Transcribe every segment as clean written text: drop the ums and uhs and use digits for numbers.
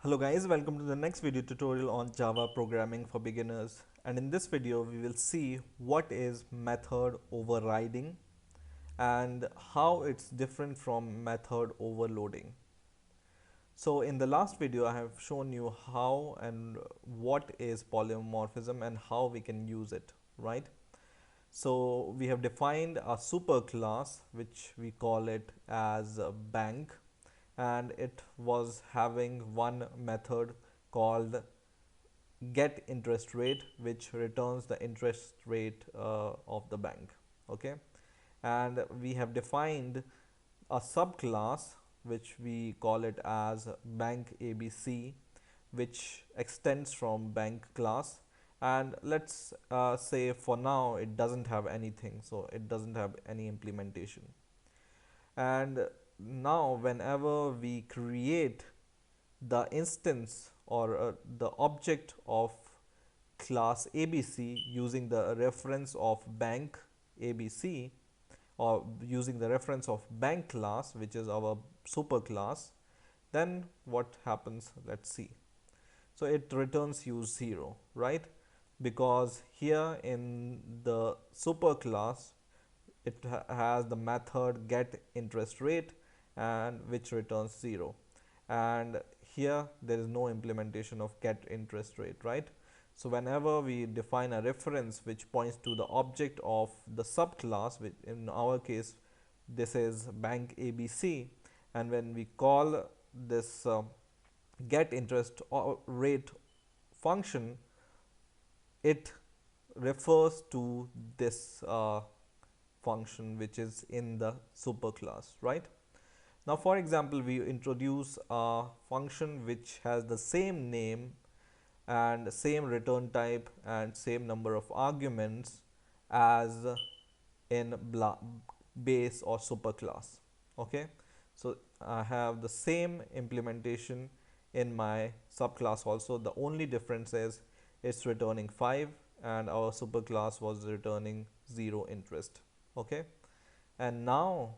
Hello guys, welcome to the next video tutorial on Java programming for beginners. And in this video we will see what is method overriding and how it's different from method overloading. So in the last video I have shown you how and what is polymorphism and how we can use it, right? So we have defined a superclass which we call it as a bank, and it was having one method called get interest rate, which returns the interest rate of the bank. Okay, and we have defined a subclass which we call it as bank ABC, which extends from bank class. And let's say for now it doesn't have anything, so it doesn't have any implementation. And now whenever we create the instance or the object of class ABC using the reference of bank ABC, or using the reference of bank class, which is our superclass, then what happens? Let's see. So it returns you 0, right? Because here in the superclass it has the method get interest rate, and which returns 0, and here there is no implementation of get interest rate, right? So whenever we define a reference which points to the object of the subclass, which in our case this is bank ABC, and when we call this get interest rate function, it refers to this function which is in the superclass, right? Now for example, we introduce a function which has the same name and same return type and same number of arguments as in base or superclass. Okay, so I have the same implementation in my subclass also. The only difference is it's returning 5 and our superclass was returning 0 interest. Okay, and now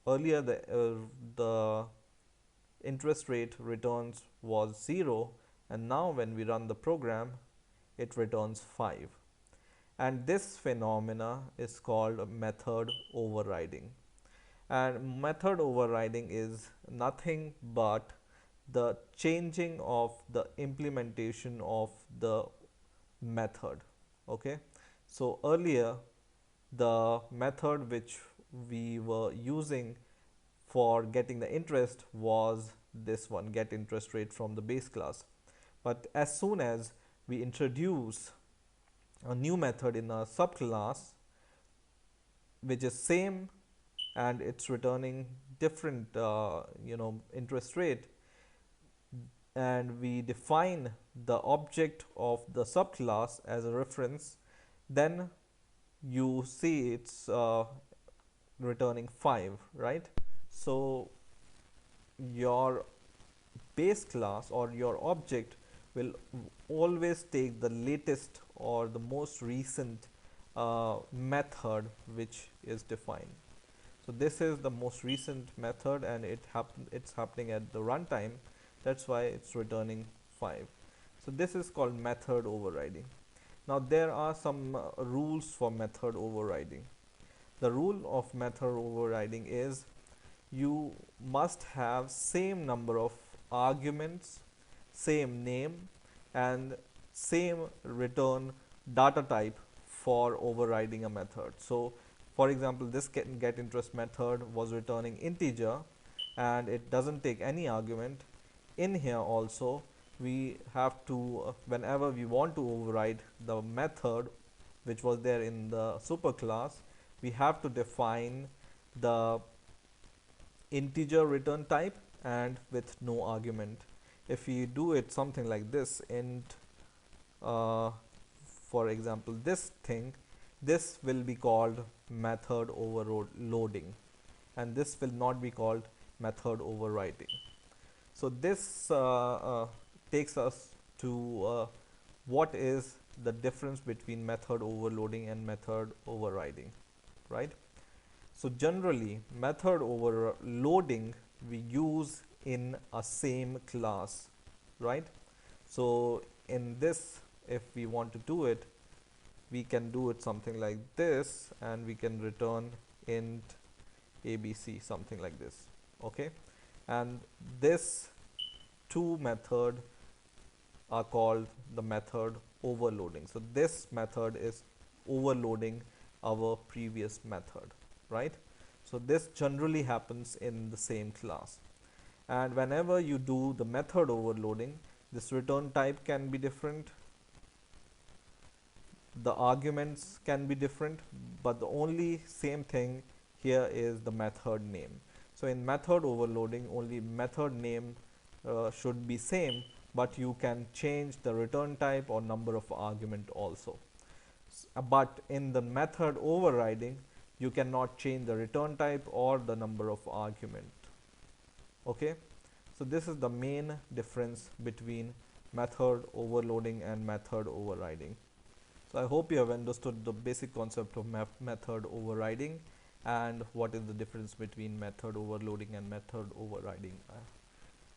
earlier the interest rate returns was 0, and now when we run the program it returns 5, and this phenomena is called method overriding. And method overriding is nothing but the changing of the implementation of the method. Okay, so earlier the method which we were using for getting the interest was this one, get interest rate from the base class. But as soon as we introduce a new method in a subclass which is same and it's returning different interest rate, and we define the object of the subclass as a reference, then you see it's returning 5, right? So your base class or your object will always take the latest or the most recent method which is defined. So this is the most recent method, and it's happening at the runtime. That's why it's returning 5. So this is called method overriding. Now there are some rules for method overriding. The rule of method overriding is you must have same number of arguments, same name, and same return data type for overriding a method. So for example, this get interest method was returning integer and it doesn't take any argument. In here also we have to whenever we want to override the method which was there in the superclass, we have to define the integer return type and with no argument. If we do it something like this, int for example this thing, this will be called method overloading, and this will not be called method overriding. So this takes us to what is the difference between method overloading and method overriding, right? So generally method overloading we use in a same class, right? So in this, if we want to do it, we can do it something like this, and we can return int abc, something like this. Okay, and this two method are called the method overloading. So this method is overloading our previous method, right? So this generally happens in the same class, and whenever you do the method overloading, this return type can be different, the arguments can be different, but the only same thing here is the method name. So in method overloading, only method name should be same, but you can change the return type or number of argument also. But in the method overriding, you cannot change the return type or the number of argument. Okay, so this is the main difference between method overloading and method overriding. So I hope you have understood the basic concept of method overriding and what is the difference between method overloading and method overriding.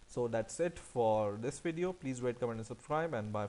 So that's it for this video. Please rate, comment and subscribe, and bye.